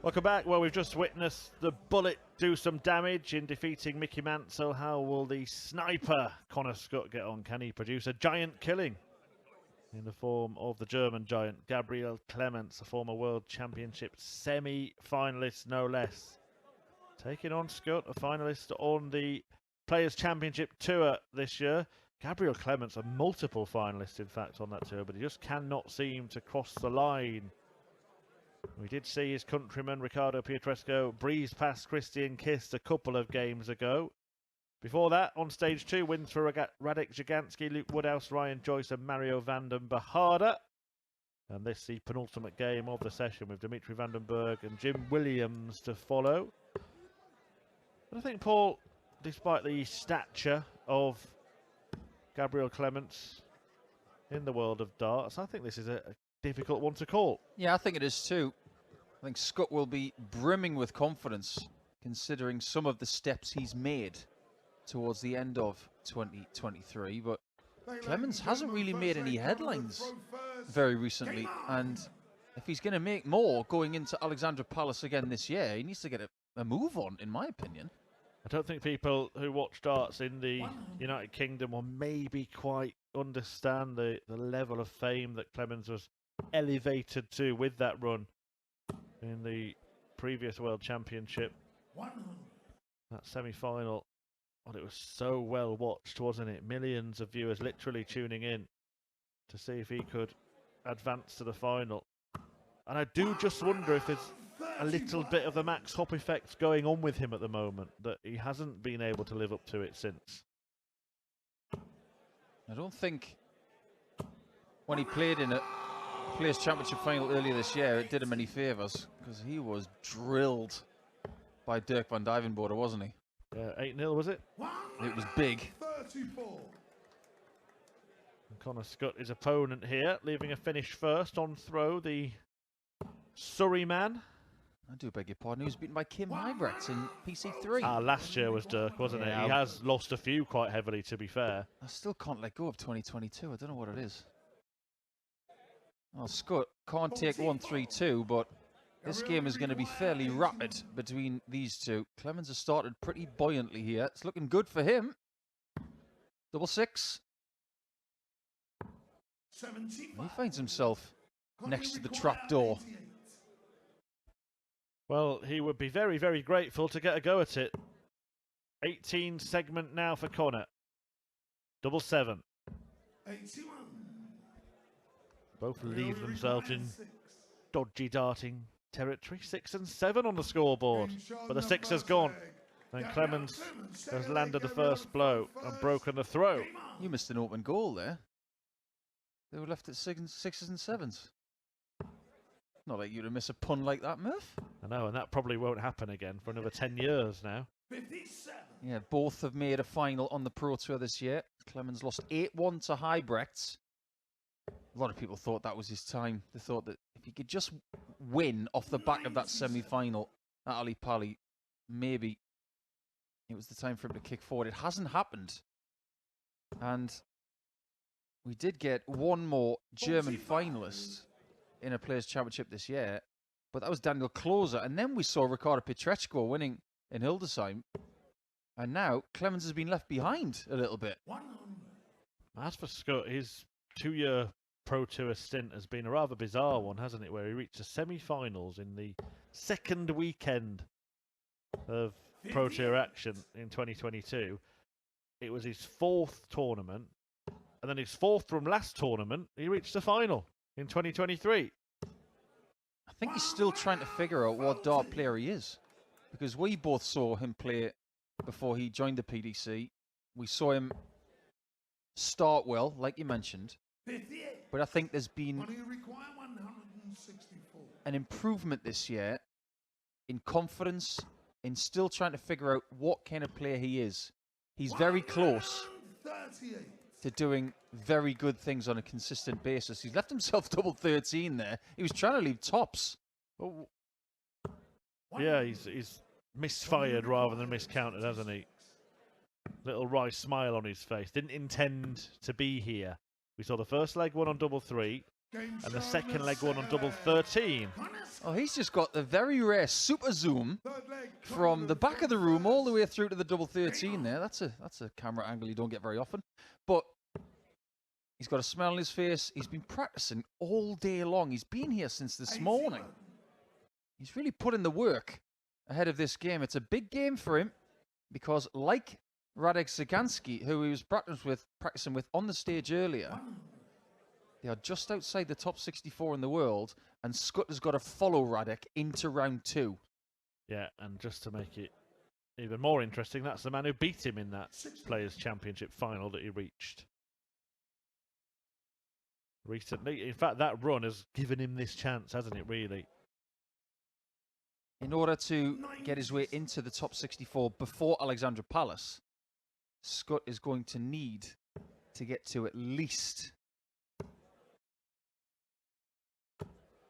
Welcome back. Well, we've just witnessed the bullet do some damage in defeating Mickey Mansell. How will the sniper Connor Scutt get on? Can he produce a giant killing in the form of the German giant Gabriel Clemens, a former World Championship semi-finalist, no less, taking on Scutt, a finalist on the Players' Championship Tour this year. Gabriel Clemens, a multiple finalist, in fact, on that tour, but he just cannot seem to cross the line. We did see his countryman Riccardo Pietrasco breeze past Christian Kist a couple of games ago. Before that, on stage 2, wins for Radek Jaganski, Luke Woodhouse, Ryan Joyce and Mario Vanden Bahada. And this the penultimate game of the session with Dimitri Vandenberg and Jim Williams to follow. But I think, Paul, despite the stature of Gabriel Clemens in the world of darts, I think this is a difficult one to call. Yeah, I think it is too. I think Scutt will be brimming with confidence considering some of the steps he's made towards the end of 2023, but Clemens hasn't really made any headlines very recently, and if he's going to make more going into Alexandra Palace again this year, he needs to get a move on, in my opinion. I don't think people who watch darts in the United Kingdom will maybe quite understand the level of fame that Clemens was elevated to with that run in the previous World Championship. That semi-final, well, it was so well watched, wasn't it? Millions of viewers literally tuning in to see if he could advance to the final. And I do just wonder if there's a little bit of the Max Hopp effect going on with him at the moment, that he hasn't been able to live up to it since. I don't think when he played in a Players' Championship final earlier this year, it did him any favours, because he was drilled by Dirk van Duijvenbode, wasn't he? Yeah, 8-0, was it? It was big. And Connor Scutt, his opponent here, leaving a finish first on throw, the Surrey man. I do beg your pardon, he was beaten by Kim Huybrechts in PC3. Last year was Dirk, wasn't it? He has lost a few quite heavily, to be fair. I still can't let go of 2022, I don't know what it is. Well, Scutt can't take 1-3-2, but this game is going to be fairly rapid between these two. Clemens has started pretty buoyantly here. It's looking good for him. 6-6. He finds himself next to the trapdoor. Well, he would be very, very grateful to get a go at it. 18 segment now for Connor. 7-7. Both leave themselves in dodgy darting territory. 6 and 7 on the scoreboard. But the 6 has gone. And Clemens has landed the first blow and broken the throw. You missed an open goal there. They were left at 6s and 7s. Not like you to miss a pun like that, Murph. I know, and that probably won't happen again for another 10 years now. 57. Yeah, both have made a final on the Pro Tour this year. Clemens lost 8-1 to Huybrechts. A lot of people thought that was his time. They thought that if he could just win off the back of that semi-final at Ali Pali, maybe it was the time for him to kick forward. It hasn't happened. And we did get one more German finalist in a Players' Championship this year, but that was Daniel Klose. And then we saw Riccardo Pietrasco winning in Hildesheim. And now Clemens has been left behind a little bit. As for Scutt, his 2-year Pro Tour stint has been a rather bizarre one, hasn't it? Where he reached the semi-finals in the second weekend of Pro Tour action in 2022. It was his 4th tournament, and then his 4th from last tournament, he reached the final in 2023. I think he's still trying to figure out what dart player he is, because we both saw him play before he joined the PDC. We saw him start well, like you mentioned, but I think there's been an improvement this year in confidence, in still trying to figure out what kind of player he is. He's very close to doing very good things on a consistent basis. He's left himself double 13 there. He was trying to leave tops. Oh. Yeah, he's misfired rather than miscounted, hasn't he? Little wry smile on his face. Didn't intend to be here. We saw the first leg won on double 3. And the second leg one on double 13. Oh, he's just got the very rare super zoom from the back of the room all the way through to the double 13 there. That's a camera angle you don't get very often. But he's got a smile on his face. He's been practicing all day long. He's been here since this morning. He's really put in the work ahead of this game. It's a big game for him because, like Radek Cyganski, who he was practicing with on the stage earlier, they are just outside the top 64 in the world, and Scutt has got to follow Radek into round 2. Yeah, and just to make it even more interesting, that's the man who beat him in that Players' Championship final that he reached recently. In fact, that run has given him this chance, hasn't it, really? In order to get his way into the top 64 before Alexandra Palace, Scutt is going to need to get to at least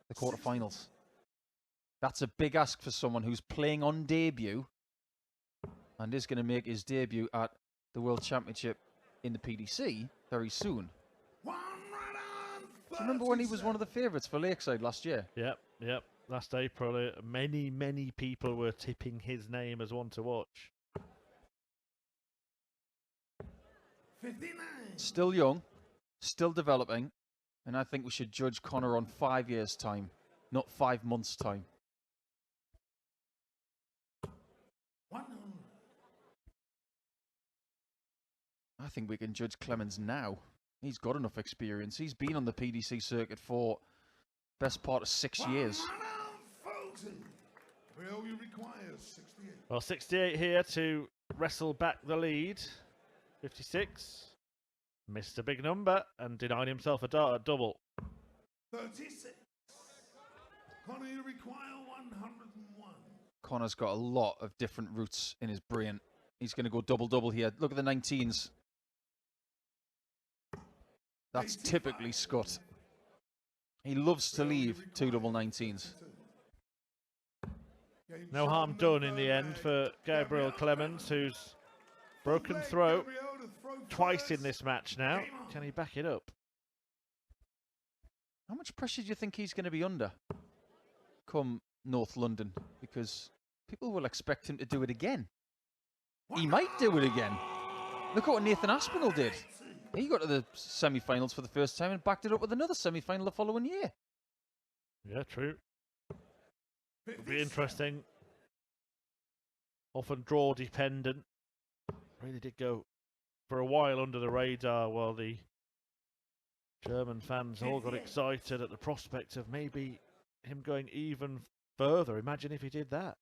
the quarterfinals. That's a big ask for someone who's playing on debut and is going to make his debut at the World Championship in the PDC very soon. Do you remember when he was one of the favourites for Lakeside last year? Yep. Last April, many people were tipping his name as one to watch. 59. Still young, still developing, and I think we should judge Connor on 5 years' time, not 5 months' time. I think we can judge Clemens now. He's got enough experience. He's been on the PDC circuit for best part of 6 years. Well, 68 here to wrestle back the lead. 56. Missed a big number and denied himself a double. 36. Connor, you require 101. Connor's got a lot of different routes in his brain. He's going to go double-double here. Look at the 19s. That's typically Scutt. He loves to leave 2 double 19s. No harm done in the end for Gabriel Clemens, who's broken throw twice in this match now. Can he back it up? How much pressure do you think he's going to be under come North London? Because people will expect him to do it again. He might do it again. Look at what Nathan Aspinall did. He got to the semi-finals for the first time and backed it up with another semi-final the following year. Yeah, true. It'll be interesting. Often draw dependent. Really did go for a while under the radar while the German fans all got excited at the prospect of maybe him going even further. Imagine if he did that.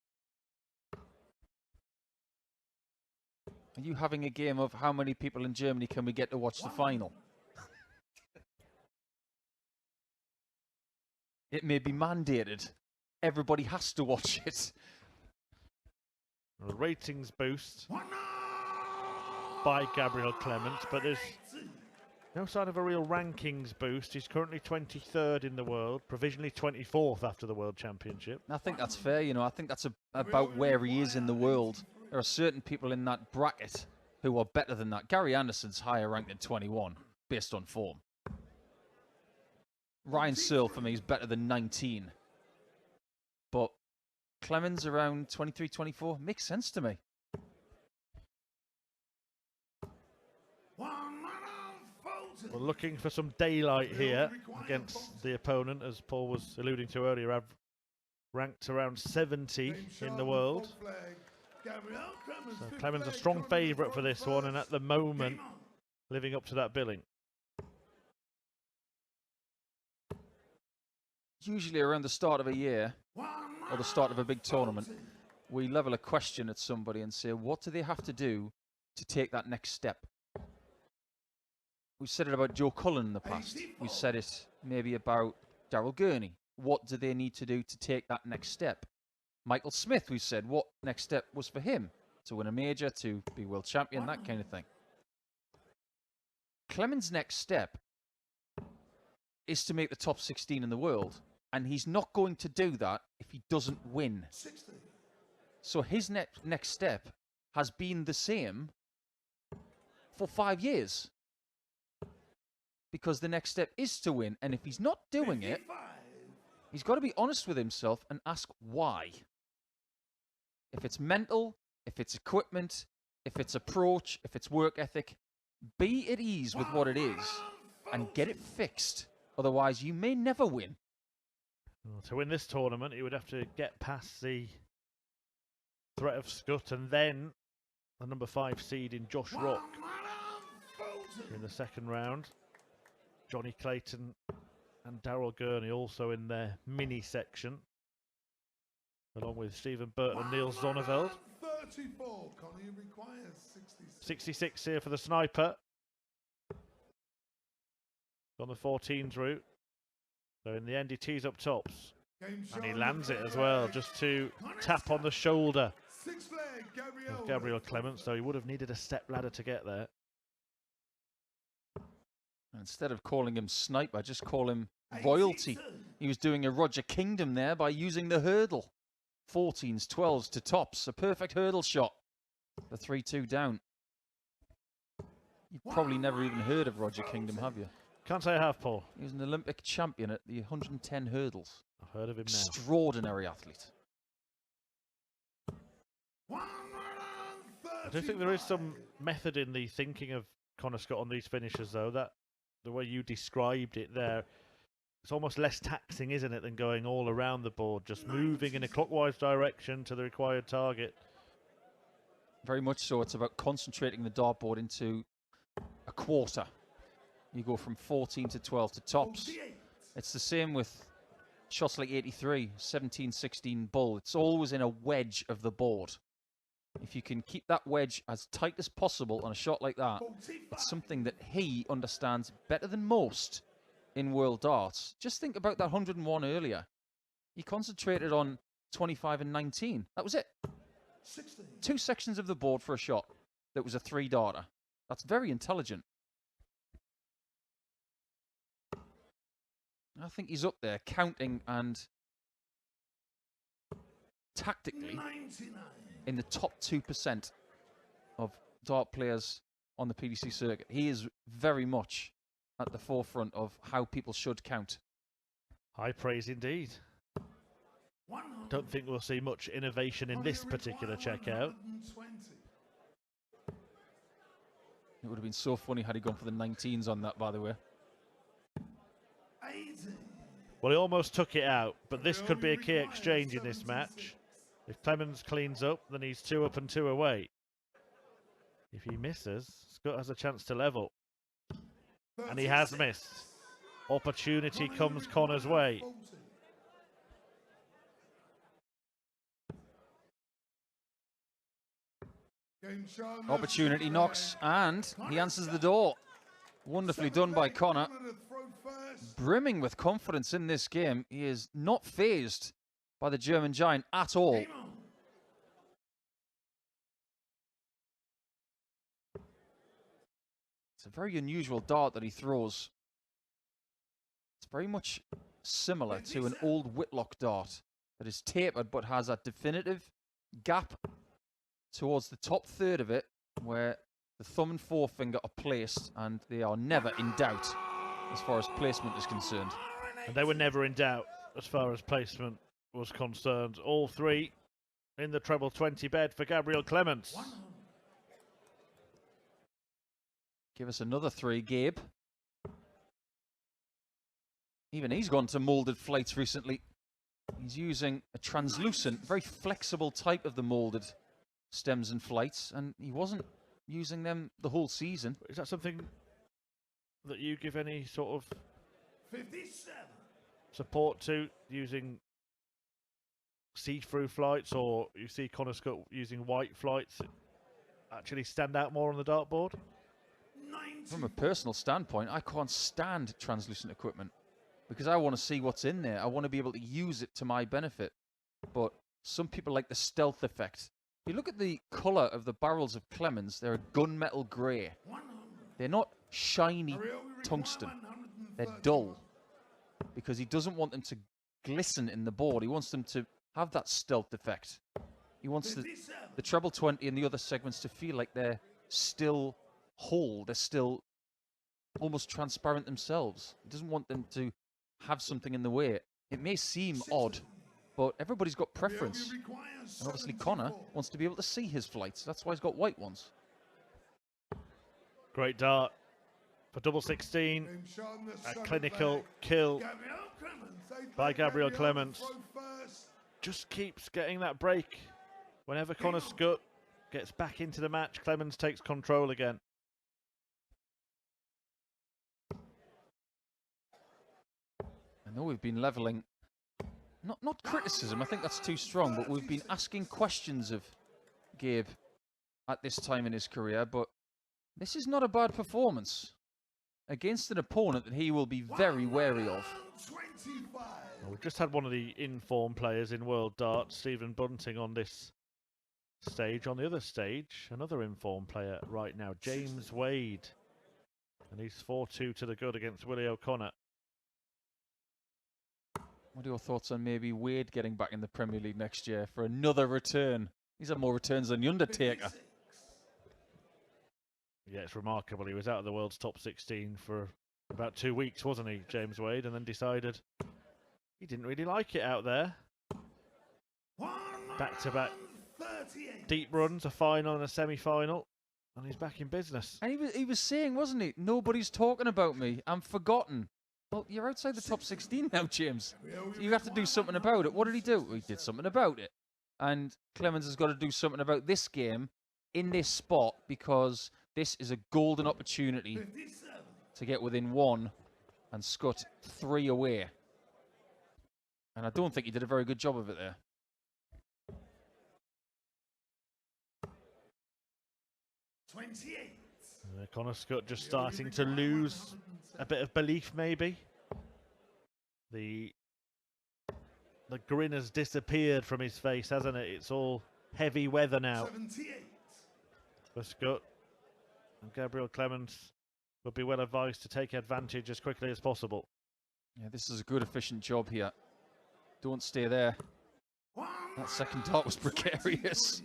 Are you having a game of how many people in Germany can we get to watch the final? It may be mandated. Everybody has to watch it. A ratings boost by Gabriel Clemens, but there's no sign of a real rankings boost. He's currently 23rd in the world, provisionally 24th after the World Championship. I think that's fair, you know. I think that's about where he is in the world. There are certain people in that bracket who are better than that. Gary Anderson's higher ranked than 21, based on form. Ryan Searle, for me, is better than 19. But Clemens around 23, 24 makes sense to me. We're looking for some daylight here against the opponent, as Paul was alluding to earlier, ranked around 70 in the world. So Clemens a strong favourite for this one, and at the moment living up to that billing. Usually around the start of a year or the start of a big tournament, we level a question at somebody and say, what do they have to do to take that next step? We've said it about Joe Cullen in the past. We've said it maybe about Daryl Gurney. What do they need to do to take that next step? Michael Smith, we said, what next step was for him? To win a major, to be world champion, that kind of thing. Clemens' next step is to make the top 16 in the world. And he's not going to do that if he doesn't win. So his next step has been the same for 5 years. because the next step is to win. And if he's not doing it, 55. he's got to be honest with himself and ask why. If it's mental, if it's equipment, if it's approach, if it's work ethic, be at ease with what it is and get it fixed. Otherwise, you may never win. Well, to win this tournament, he would have to get past the threat of Scutt and then the number 5 seed in Josh Rock in the second round. Johnny Clayton and Daryl Gurney also in their mini section, along with Stephen Burton and Neil Zonneveld. 34. Connie requires 66. 66 here for the sniper. On the 14s route. So in the end, he tees up tops. And he lands it as well, just to tap on the shoulder Sixth leg, of Gabriel Clemens. So he would have needed a step ladder to get there. Instead of calling him sniper, just call him royalty. He was doing a Roger Kingdom there by using the hurdle. 14s, 12s to tops. A perfect hurdle shot. The 3-2 down. You've probably never even heard of Roger Kingdom, have you? Can't say I have, Paul. He was an Olympic champion at the 110 hurdles. I've heard of him now. Extraordinary athlete. I do think there is some method in the thinking of Connor Scutt on these finishes, though. That the way you described it there, it's almost less taxing, isn't it, than going all around the board, just moving in a clockwise direction to the required target. Very much so. It's about concentrating the dartboard into a quarter. You go from 14 to 12 to tops. It's the same with shots like 83, 17, 16 bull. It's always in a wedge of the board. If you can keep that wedge as tight as possible on a shot like that, it's something that he understands better than most in world darts. Just think about that 101 earlier. He concentrated on 25 and 19. That was it. 16. 2 sections of the board for a shot that was a 3-darter. That's very intelligent. I think he's up there counting and tactically 99. in the top 2% of dart players on the PDC circuit. He is very much at the forefront of how people should count. High praise indeed. Don't think we'll see much innovation in this particular checkout. It would have been so funny had he gone for the 19s on that, by the way. Well, he almost took it out, but this could be a key exchange in this match. If Clemens cleans up, then he's 2 up and 2 away. If he misses, Scutt has a chance to level. And he has missed. Opportunity comes Connor's way. Opportunity knocks, and he answers the door. Wonderfully done by Connor. Brimming with confidence in this game. He is not fazed by the German giant at all. It's a very unusual dart that he throws. It's very much similar to an old Whitlock dart that is tapered but has a definitive gap towards the top third of it where the thumb and forefinger are placed, and they are never in doubt as far as placement is concerned. And they were never in doubt as far as placement was concerned. All 3 in the treble 20 bed for Gabriel Clemens. Give us another 3, Gabe. Even he's gone to moulded flights recently. He's using a translucent, very flexible type of the moulded stems and flights, and he wasn't using them the whole season. Is that something that you give any sort of 57. support to, using see-through flights, or you see Connor Scutt using white flights actually stand out more on the dartboard? From a personal standpoint, I can't stand translucent equipment because I want to see what's in there. I want to be able to use it to my benefit. But some people like the stealth effect. If you look at the colour of the barrels of Clemens, they're a gunmetal grey. They're not shiny tungsten. They're dull because he doesn't want them to glisten in the board. He wants them to have that stealth effect. He wants the treble 20 and the other segments to feel like they're still whole. They're still almost transparent themselves. He doesn't want them to have something in the way. It may seem odd, but everybody's got preference. And obviously Connor wants to be able to see his flights. That's why he's got white ones. Great dart for double 16. A clinical kill by Gabriel Clemens. Just keeps getting that break. Whenever Connor Scutt gets back into the match, Clemens takes control again. I know we've been leveling, not criticism, I think that's too strong, but we've been asking questions of Gabe at this time in his career, but this is not a bad performance against an opponent that he will be very wary of. Well, we've just had one of the in-form players in World Darts, Stephen Bunting, on this stage. On the other stage, another in-form player right now, James Wade. And he's 4-2 to the good against Willie O'Connor. What are your thoughts on maybe Wade getting back in the Premier League next year for another return? He's had more returns than The Undertaker. Yeah, it's remarkable. He was out of the world's top 16 for about 2 weeks, wasn't he, James Wade? And then decided he didn't really like it out there. Back-to-back deep runs, a final and a semi-final, and he's back in business. And he was saying, wasn't he, nobody's talking about me, I'm forgotten. Well, you're outside the top 16 now, James. You have to do something about it. What did he do? He did something about it. And Clemens has got to do something about this game in this spot, because this is a golden opportunity to get within 1 and Scutt 3 away. And I don't think he did a very good job of it there. Connor Scutt just starting to lose a bit of belief, maybe. The grin has disappeared from his face, hasn't it? It's all heavy weather now for Scutt. And Gabriel Clemens would be well advised to take advantage as quickly as possible. Yeah, this is a good, efficient job here. Don't stay there. That second dart was precarious.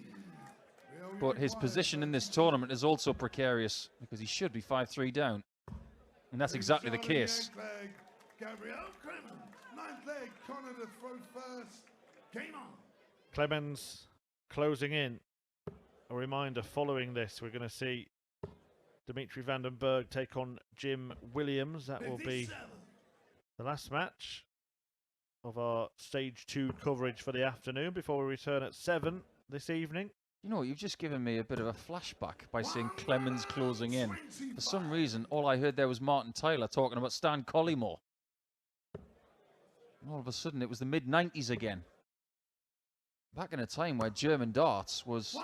But his position in this tournament is also precarious, because he should be 5-3 down. And that's exactly the case. Gabriel Clemens, 9th leg, Connor to throw first. Game on. Clemens closing in. A reminder, following this, we're going to see Dimitri van den Berg take on Jim Williams. That will be the last match of our stage 2 coverage for the afternoon before we return at 7 this evening. You know, you've just given me a bit of a flashback by saying Clemens closing in. For some reason, all I heard there was Martin Tyler talking about Stan Collymore. And all of a sudden, it was the mid-90s again. Back in a time where German darts was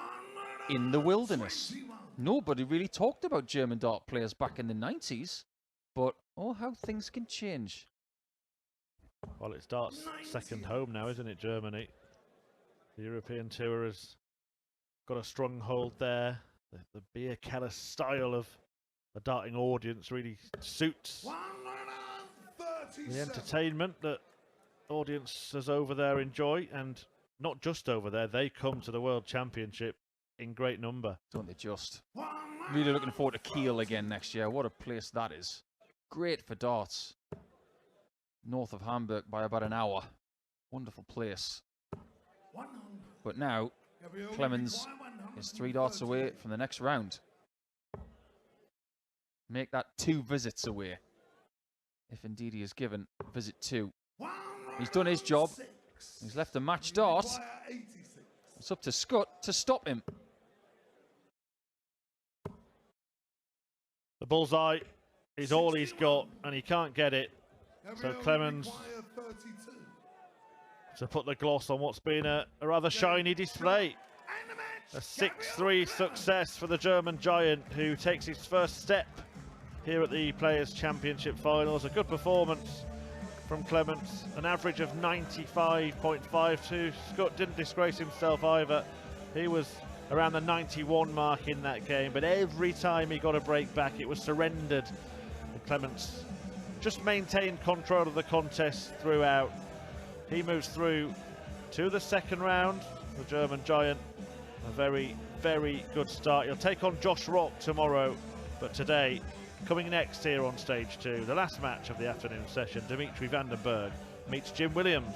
in the wilderness. Nobody really talked about German dart players back in the 90s. But, oh, how things can change. Well, it's dart's second home now, isn't it, Germany? The European tour has got a stronghold there. The Beer Keller style of a darting audience really suits the entertainment that audiences over there enjoy, and not just over there, they come to the World Championship in great number. Don't they just? Really looking forward to Kiel again next year. What a place that is. Great for darts. North of Hamburg by about an hour. Wonderful place. But now Clemens is 3 darts away from the next round. Make that 2 visits away, if indeed he is given visit 2. He's done his job. He's left a match dart. It's up to Scutt to stop him. The bullseye is all he's got, and he can't get it. So Clemens to put the gloss on what's been a rather shiny display. A 6-3 success for the German giant, who takes his first step here at the Players' Championship Finals. A good performance from Clemens, an average of 95.52. Scutt didn't disgrace himself either. He was around the 91 mark in that game, but every time he got a break back, it was surrendered. And Clemens just maintained control of the contest throughout. He moves through to the second round. The German giant, a very, very good start. He'll take on Josh Rock tomorrow, but today Coming next here on stage 2, the last match of the afternoon session, Dimitri Vandenberg meets Jim Williams.